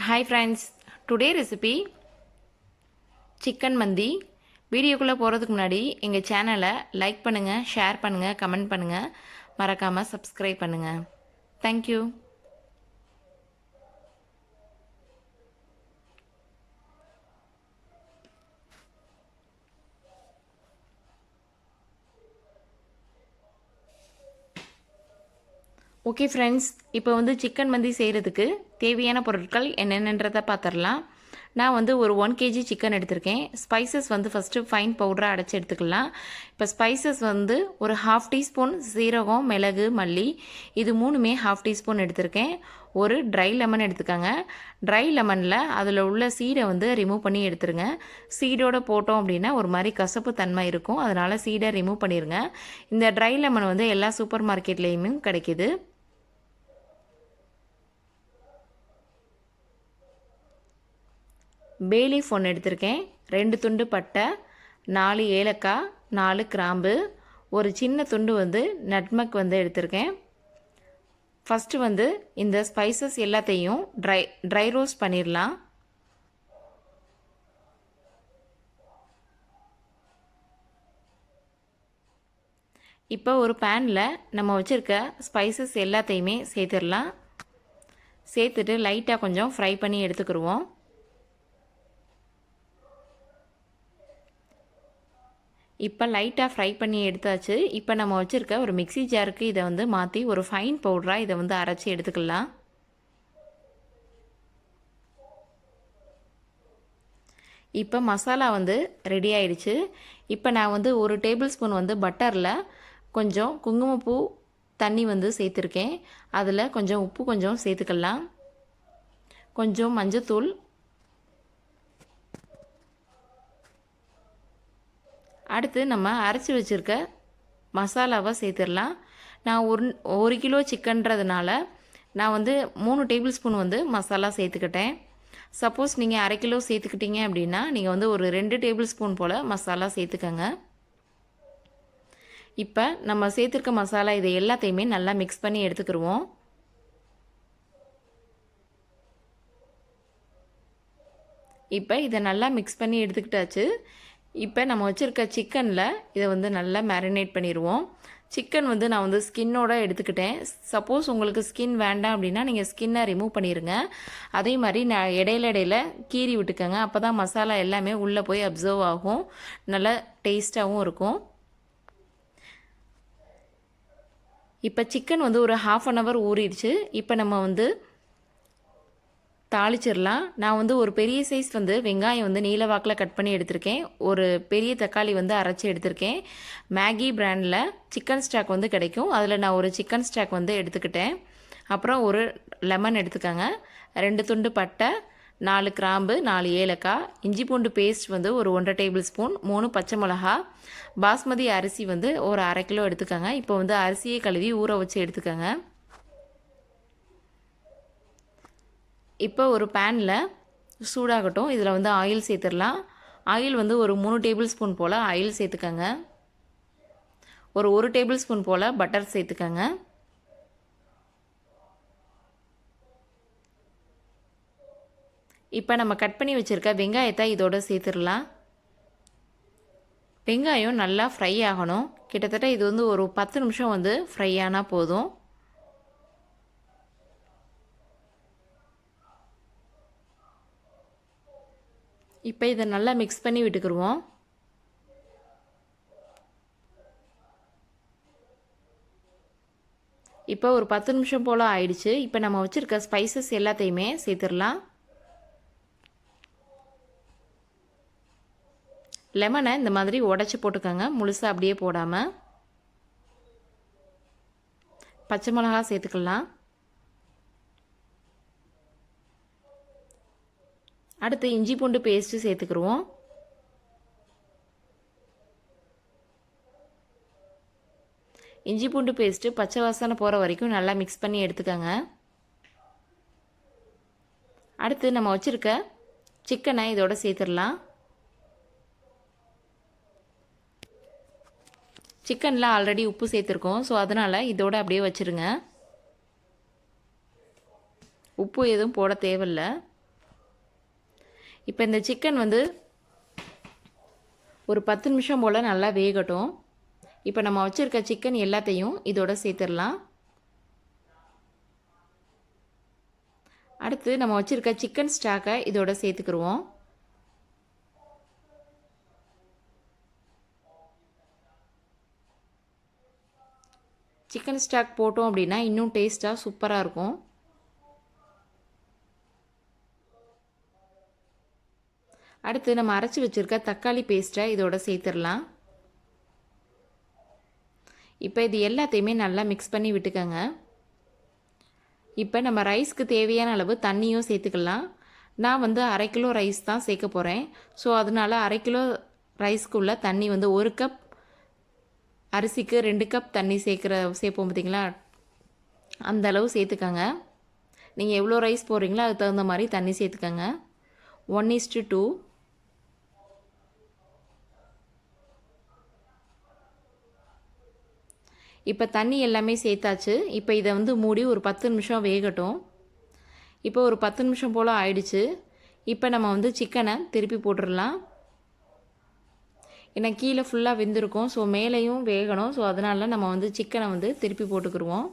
Hi friends, today recipe chicken mandi. வீடியோக்குள்ளே போகிறதுக்கு முன்னாடி எங்கள் சேனலை லைக் பண்ணுங்கள், ஷேர் பண்ணுங்கள், கமெண்ட் பண்ணுங்கள், மறக்காமல் சப்ஸ்கிரைப் பண்ணுங்கள். தேங்க்யூ. ஓகே ஃப்ரெண்ட்ஸ், இப்போ சிக்கன் மந்தி செய்கிறதுக்கு தேவையான பொருட்கள் என்னென்னன்றதை பார்த்துடலாம். நான் ஒரு 1 kg சிக்கன் எடுத்திருக்கேன். ஸ்பைசஸ் ஃபஸ்ட்டு ஃபைன் பவுடராக அடைச்சி எடுத்துக்கலாம். இப்போ ஸ்பைசஸ் ஒரு 1/2 டீஸ்பூன் சீரகம், மிளகு, மல்லி, இது மூணுமே 1/2 டீஸ்பூன் எடுத்திருக்கேன். ஒரு ட்ரை லெமன் எடுத்துக்கோங்க. ட்ரை லெமனில் அதில் உள்ள சீடை ரிமூவ் பண்ணி எடுத்துருங்க. சீடோடு போட்டோம் அப்படின்னா ஒரு மாதிரி கசப்பு தன்மை இருக்கும், அதனால் சீடை ரிமூவ் பண்ணிடுங்க. இந்த ட்ரை லெமன் எல்லா சூப்பர் மார்க்கெட்லேயுமே கிடைக்கிது. பே லீஃப் 1 எடுத்திருக்கேன். 2 துண்டு பட்டை, 4 ஏலக்காய், 4 கிராம்பு, ஒரு சின்ன துண்டு நட்மக் எடுத்திருக்கேன். ஃபஸ்ட்டு இந்த ஸ்பைசஸ் எல்லாத்தையும் ட்ரை ரோஸ்ட் பண்ணிடலாம். இப்போ ஒரு பேனில் நம்ம வச்சுருக்க ஸ்பைசஸ் எல்லாத்தையுமே சேர்த்துடலாம். சேர்த்துட்டு லைட்டாக கொஞ்சம் ஃப்ரை பண்ணி எடுத்துக்கிடுவோம். இப்போ லைட்டாக ஃப்ரை பண்ணி எடுத்தாச்சு. இப்போ நம்ம வச்சுருக்க ஒரு மிக்சி ஜாருக்கு இதை மாற்றி ஒரு ஃபைன் பவுடராக இதை அரைச்சி எடுத்துக்கலாம். இப்போ மசாலா ரெடி ஆயிடுச்சு. இப்போ நான் ஒரு டேபிள் ஸ்பூன் பட்டரில் கொஞ்சம் குங்குமப்பூ தண்ணி சேர்த்துருக்கேன். அதில் கொஞ்சம் உப்பு கொஞ்சம் சேர்த்துக்கலாம். கொஞ்சம் மஞ்சத்தூள், அடுத்து நம்ம அரைச்சி வச்சுருக்க மசாலாவை சேர்த்துடலாம். நான் ஒரு கிலோ சிக்கன்றதுனால நான் 3 டேபிள் ஸ்பூன் மசாலா சேர்த்துக்கிட்டேன். சப்போஸ் நீங்கள் அரை கிலோ சேர்த்துக்கிட்டீங்க அப்படின்னா நீங்கள் ஒரு 2 டேபிள் ஸ்பூன் போல் மசாலா சேர்த்துக்கங்க. இப்போ நம்ம சேர்த்துருக்க மசாலா இதை எல்லாத்தையுமே நல்லா மிக்ஸ் பண்ணி எடுத்துக்கிடுவோம். இப்போ இதை நல்லா மிக்ஸ் பண்ணி எடுத்துக்கிட்டாச்சு. இப்போ நம்ம வச்சுருக்க சிக்கனில் இதை நல்லா மேரினேட் பண்ணிடுவோம். சிக்கன் நான் ஸ்கின்னோட எடுத்துக்கிட்டேன். சப்போஸ் உங்களுக்கு ஸ்கின் வேண்டாம் அப்படின்னா நீங்கள் ஸ்கின்னை ரிமூவ் பண்ணிடுங்க. அதே மாதிரி நான் இடையில கீறி விட்டுக்கோங்க. அப்போ தான் மசாலா எல்லாமே உள்ளே போய் அப்சர்வ் ஆகும், நல்லா டேஸ்ட்டாகவும் இருக்கும். இப்போ சிக்கன் ஒரு 1/2 hour ஊறிடுச்சு. இப்போ நம்ம தாளிச்சிடலாம். நான் ஒரு பெரிய சைஸ் வெங்காயம் நீல வாக்கில் கட் பண்ணி எடுத்திருக்கேன். ஒரு பெரிய தக்காளி அரைச்சி எடுத்திருக்கேன். மேகி பிராண்டில் சிக்கன் ஸ்டாக் கிடைக்கும், அதில் நான் ஒரு சிக்கன் ஸ்டாக் எடுத்துக்கிட்டேன். அப்புறம் ஒரு லெமன் எடுத்துக்கோங்க. 2 துண்டு பட்டை, 4 கிராம்பு, 4 ஏலக்காய், இஞ்சி பூண்டு பேஸ்ட் ஒரு 1/2 டேபிள் ஸ்பூன், 3 பச்சை மிளகா, பாஸ்மதி அரிசி ஒரு அரை கிலோ எடுத்துக்கோங்க. இப்போ அரிசியை கழுவி ஊற வச்சு எடுத்துக்கோங்க. இப்போ ஒரு பேனில் சூடாகட்டும். இதில் ஆயில் சேர்த்துடலாம். ஆயில் ஒரு 3 டேபிள் ஸ்பூன் போல் ஆயில் சேர்த்துக்கங்க. ஒரு 1 டேபிள் ஸ்பூன் போல் பட்டர் சேர்த்துக்கங்க. இப்போ நம்ம கட் பண்ணி வச்சுருக்க வெங்காயத்தை இதோட சேர்த்துடலாம். வெங்காயம் நல்லா ஃப்ரை ஆகணும். கிட்டத்தட்ட இது ஒரு 10 நிமிஷம் ஃப்ரை ஆனால் போதும். இப்போ இதை நல்லா மிக்ஸ் பண்ணி விட்டுக்குருவோம். இப்போ ஒரு 10 நிமிஷம் போல் ஆயிடுச்சு. இப்போ நம்ம வச்சுருக்க ஸ்பைசஸ் எல்லாத்தையுமே சேர்த்துடலாம். லெமனை இந்த மாதிரி உடச்சி போட்டுக்கோங்க, முழுசாக அப்படியே போடாமல். பச்சை மிளகா சேர்த்துக்கலாம். அடுத்து இஞ்சி பூண்டு பேஸ்ட்டு சேர்த்துக்குருவோம். இஞ்சி பூண்டு பேஸ்ட்டு பச்சை வாசனை போகிற வரைக்கும் நல்லா மிக்ஸ் பண்ணி எடுத்துக்கோங்க. அடுத்து நம்ம வச்சுருக்க சிக்கனை இதோட சேர்த்துடலாம். சிக்கனில் ஆல்ரெடி உப்பு சேர்த்துருக்கோம், ஸோ அதனால் இதோட அப்படியே வச்சுருங்க. உப்பு எதுவும் போட தேவையில்லை. இப்போ இந்த சிக்கன் வந்து ஒரு 10 நிமிஷம் போல் நல்லா வேகட்டும். இப்போ நம்ம வச்சுருக்க சிக்கன் எல்லாத்தையும் இதோட சேர்த்துடலாம். அடுத்து நம்ம வச்சுருக்க சிக்கன் ஸ்டாக்கை இதோட சேர்த்துக்கிடுவோம். சிக்கன் ஸ்டாக் போட்டோம் அப்படின்னா இன்னும் டேஸ்ட்டாக சூப்பராக இருக்கும். அடுத்து நம்ம அரைச்சி வச்சுருக்க தக்காளி பேஸ்ட்டை இதோட சேர்த்துடலாம். இப்போ இது எல்லாத்தையுமே நல்லா மிக்ஸ் பண்ணி விட்டுக்கோங்க. இப்போ நம்ம ரைஸ்க்கு தேவையான அளவு தண்ணியும் சேர்த்துக்கலாம். நான் வந்து 1/2 கிலோ ரைஸ் தான் சேர்க்க போகிறேன். ஸோ அதனால் 1/2 கிலோ ரைஸ்க்குள்ள தண்ணி வந்து 1 கப் அரிசிக்கு 2 கப் தண்ணி சேர்ப்போம் பார்த்திங்களா, அந்த அளவு சேர்த்துக்கோங்க. நீங்கள் எவ்வளோ ரைஸ் போடுறீங்களோ அதுக்கு தகுந்த மாதிரி தண்ணி சேர்த்துக்கோங்க. 1:2. இப்போ தண்ணி எல்லாமே சேர்த்தாச்சு. இப்போ இதை வந்து மூடி ஒரு 10 நிமிஷம் வேகட்டும். இப்போ ஒரு 10 நிமிஷம் போல் ஆயிடுச்சு. இப்போ நம்ம வந்து சிக்கனை திருப்பி போட்டுடலாம். ஏன்னா கீழே ஃபுல்லாக வெந்திருக்கும், ஸோ மேலேயும் வேகணும். ஸோ அதனால நம்ம வந்து சிக்கனை வந்து திருப்பி போட்டுக்கிடுவோம்.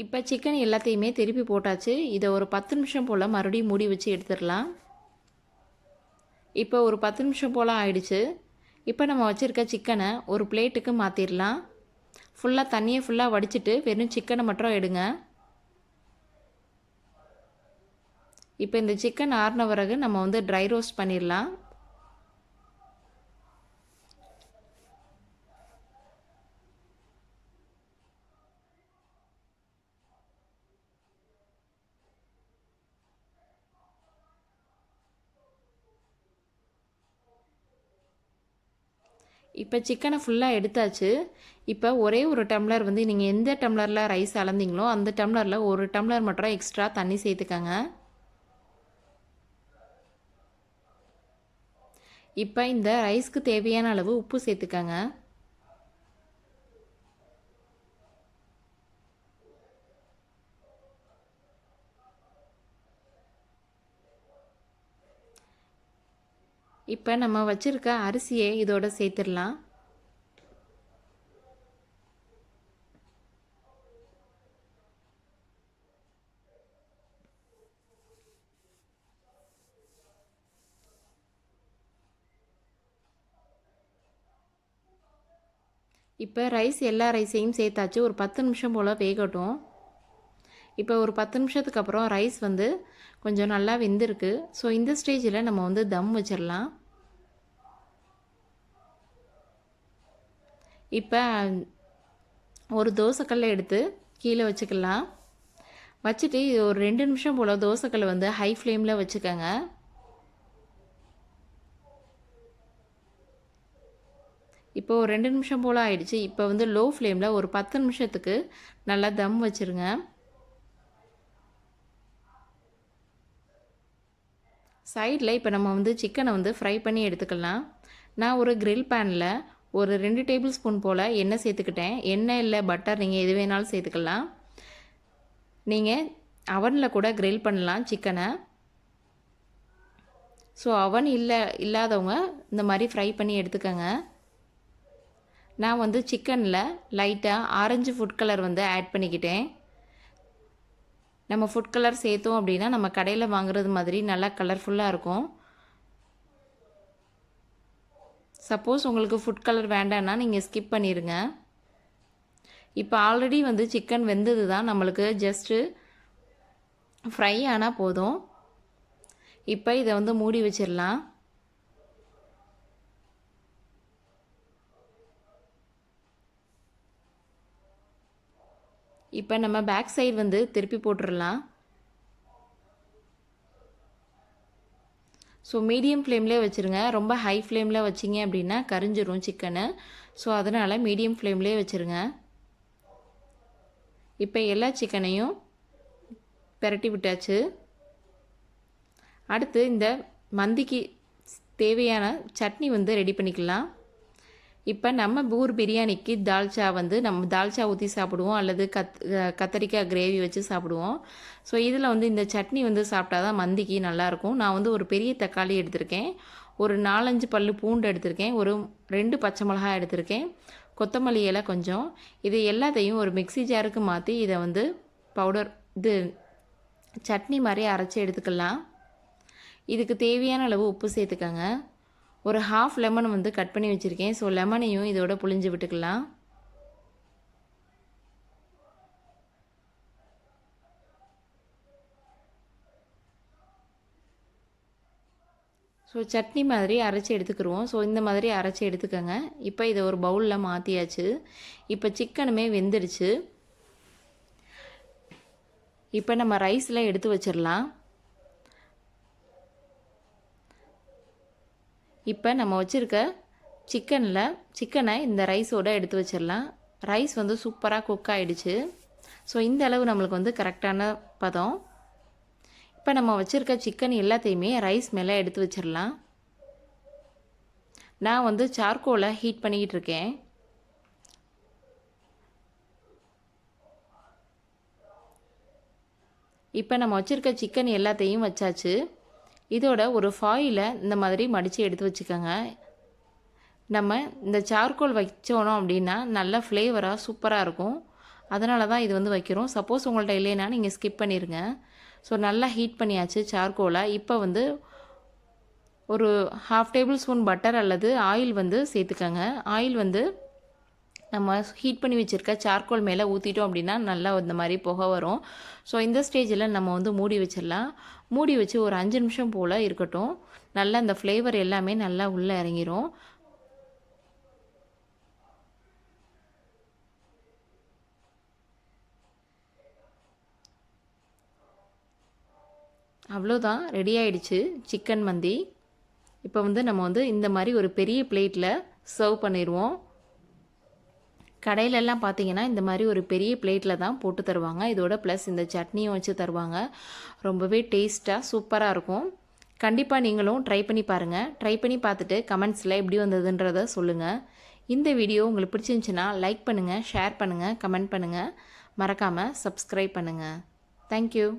இப்போ சிக்கன் எல்லாத்தையுமே திருப்பி போட்டாச்சு. இதை ஒரு 10 நிமிஷம் போல் மறுபடியும் மூடி வச்சு எடுத்துடலாம். இப்போ ஒரு 10 நிமிஷம் போல் ஆயிடுச்சு. இப்போ நம்ம வச்சுருக்க சிக்கனை ஒரு பிளேட்டுக்கு மாற்றிடலாம். ஃபுல்லாக தண்ணியை ஃபுல்லாக வடிச்சிட்டு வெறும் சிக்கனை மட்டும் எடுங்க. இப்போ இந்த சிக்கன் ஆறின பிறகு நம்ம வந்து ட்ரை ரோஸ்ட் பண்ணிடலாம். இப்போ சிக்கனை ஃபுல்லாக எடுத்தாச்சு. இப்போ ஒரே ஒரு டம்ளர் வந்து நீங்கள் எந்த டம்ளரில் ரைஸ் அளந்தீங்களோ அந்த டம்ளரில் ஒரு டம்ளர் மட்டும் எக்ஸ்ட்ரா தண்ணி சேர்த்துக்கங்க. இப்போ இந்த ரைஸ்க்கு தேவையான அளவு உப்பு சேர்த்துக்கங்க. இப்போ நம்ம வச்சுருக்க அரிசியை இதோட சேர்த்துடலாம். இப்போ எல்லா ரைஸையும் சேர்த்தாச்சு. ஒரு 10 நிமிஷம் போல் வேகட்டும். இப்போ ஒரு 10 நிமிஷத்துக்கு அப்புறம் ரைஸ் வந்து கொஞ்சம் நல்லா வெந்திருக்கு. ஸோ இந்த ஸ்டேஜில் நம்ம வந்து தம் வச்சிடலாம். இப்போ ஒரு தோசைக்கல்லை எடுத்து கீழே வச்சுக்கலாம். வச்சுட்டு ஒரு 2 நிமிஷம் போல் தோசைக்கல்லை வந்து ஹை ஃப்ளேமில் வச்சுக்கோங்க. இப்போ ஒரு 2 நிமிஷம் போல் ஆயிடுச்சு. இப்போ வந்து லோ ஃப்ளேமில் ஒரு 10 நிமிஷத்துக்கு நல்லா தம் வச்சுருங்க. சைடில் இப்போ நம்ம வந்து சிக்கனை வந்து ஃப்ரை பண்ணி எடுத்துக்கலாம். நான் ஒரு கிரில் பேனில் ஒரு 2 டேபிள் ஸ்பூன் போல் எண்ணெய் சேர்த்துக்கிட்டேன். எண்ணெய் இல்லை பட்டர் நீங்கள் எது வேணாலும் சேர்த்துக்கலாம். நீங்கள் அவனில் கூட கிரில் பண்ணலாம் சிக்கனை. ஸோ அவன் இல்லாதவங்க இந்த மாதிரி ஃப்ரை பண்ணி எடுத்துக்கோங்க. நான் வந்து சிக்கனில் லைட்டாக ஆரஞ்சு ஃபுட் கலர் வந்து ஆட் பண்ணிக்கிட்டேன். நம்ம ஃபுட் கலர் சேர்த்தோம் அப்படின்னா நம்ம கடையில் வாங்குறது மாதிரி நல்லா கலர்ஃபுல்லாக இருக்கும். சப்போஸ் உங்களுக்கு ஃபுட் கலர் வேண்டான்னா நீங்கள் ஸ்கிப் பண்ணிடுங்க. இப்போ ஆல்ரெடி வந்து சிக்கன் வெந்தது தான், நம்மளுக்கு ஜஸ்ட்டு ஃப்ரை ஆனால் போதும். இப்போ இதை வந்து மூடி வச்சிடலாம். இப்போ நம்ம பேக் சைடு வந்து திருப்பி போட்டுடலாம். ஸோ மீடியம் ஃப்ளேம்லேயே வச்சுருங்க. ரொம்ப ஹை ஃப்ளேமில் வச்சிங்க அப்படின்னா கரிஞ்சிரும் சிக்கனு. ஸோ அதனால் மீடியம் ஃப்ளேம்லேயே வச்சுருங்க. இப்போ எல்லா சிக்கனையும் பெரட்டி விட்டாச்சு. அடுத்து இந்த மந்திக்கு தேவையான சட்னி வந்து ரெடி பண்ணிக்கலாம். இப்போ நம்ம ஊர் பிரியாணிக்கு தால்ச்சா வந்து நம்ம தால்ச்சா ஊற்றி சாப்பிடுவோம், அல்லது கத்தரிக்காய் கிரேவி வச்சு சாப்பிடுவோம். ஸோ இதில் வந்து இந்த சட்னி வந்து சாப்பிட்டா தான் மந்திக்கு நல்லாயிருக்கும். நான் வந்து ஒரு பெரிய தக்காளி எடுத்திருக்கேன், ஒரு 4-5 பல்லு பூண்டு எடுத்திருக்கேன், ஒரு 2 பச்சை மிளகாய் எடுத்திருக்கேன், கொத்தமல்லி இலை கொஞ்சம். இது எல்லாத்தையும் ஒரு மிக்ஸி ஜாருக்கு மாற்றி இதை வந்து இது சட்னி மாதிரி அரைச்சி எடுத்துக்கலாம். இதுக்கு தேவையான அளவு உப்பு சேர்த்துக்கங்க. ஒரு 1/2 லெமன் வந்து கட் பண்ணி வச்சுருக்கேன். ஸோ லெமனையும் இதோட புழிஞ்சு விட்டுக்கலாம். ஸோ சட்னி மாதிரி அரைச்சி எடுத்துக்கிடுவோம். ஸோ இந்த மாதிரி அரைச்சி எடுத்துக்கோங்க. இப்போ இதை ஒரு பவுலில் மாற்றியாச்சு. இப்போ சிக்கனுமே வெந்துடுச்சு. இப்போ நம்ம ரைஸில் எடுத்து வச்சிடலாம். இப்போ நம்ம வச்சுருக்க சிக்கனை இந்த ரைஸோடு எடுத்து வச்சிடலாம். ரைஸ் வந்து சூப்பராக குக் ஆகிடுச்சு. ஸோ இந்த அளவு நம்மளுக்கு வந்து கரெக்டான பதம். இப்போ நம்ம வச்சுருக்க சிக்கன் எல்லாத்தையுமே ரைஸ் மேலே எடுத்து வச்சிடலாம். நான் வந்து சார்கோலை ஹீட் பண்ணிக்கிட்டு இருக்கேன். இப்போ நம்ம வச்சுருக்க சிக்கன் எல்லாத்தையும் வச்சாச்சு. இதோட ஒரு ஃபாயிலை இந்த மாதிரி மடித்து எடுத்து வச்சுக்கோங்க. நம்ம இந்த சார்கோல் வச்சோனோம் அப்படின்னா நல்ல ஃப்ளேவராக சூப்பராக இருக்கும். அதனால தான் இது வந்து வைக்கிறோம். சப்போஸ் உங்கள்கிட்ட இல்லைன்னா நீங்கள் ஸ்கிப் பண்ணிடுங்க. ஸோ நல்லா ஹீட் பண்ணியாச்சு சார்கோலை. இப்போ வந்து ஒரு 1/2 டேபிள் ஸ்பூன் பட்டர் அல்லது ஆயில் வந்து சேர்த்துக்கோங்க. ஆயில் வந்து நம்ம ஹீட் பண்ணி வச்சுருக்க சார்கோல் மேலே ஊற்றிட்டோம் அப்படின்னா நல்லா இந்த மாதிரி புகை வரும். ஸோ இந்த ஸ்டேஜில் நம்ம வந்து மூடி வச்சிடலாம். மூடி வச்சு ஒரு 5 நிமிஷம் போல் இருக்கட்டும். நல்லா இந்த ஃப்ளேவர் எல்லாமே நல்லா உள்ளே இறங்கிரும். அவ்வளோதான், ரெடி ஆகிடுச்சு சிக்கன் மந்தி. இப்போ வந்து நம்ம வந்து இந்த மாதிரி ஒரு பெரிய பிளேட்டில் சர்வ் பண்ணிடுவோம். கடையிலெல்லாம் பார்த்தீங்கன்னா இந்த மாதிரி ஒரு பெரிய பிளேட்டில் தான் போட்டு தருவாங்க. இதோட ப்ளஸ் இந்த சட்னியும் வச்சு தருவாங்க. ரொம்பவே டேஸ்ட்டாக சூப்பராக இருக்கும். கண்டிப்பாக நீங்களும் ட்ரை பண்ணி பாருங்கள். ட்ரை பண்ணி பார்த்துட்டு கமெண்ட்ஸில் எப்படி வந்ததுன்றதை சொல்லுங்கள். இந்த வீடியோ உங்களுக்கு பிடிச்சிருந்துச்சின்னா லைக் பண்ணுங்கள், ஷேர் பண்ணுங்கள், கமெண்ட் பண்ணுங்கள். மறக்காமல் சப்ஸ்கிரைப் பண்ணுங்கள். தேங்க்யூ.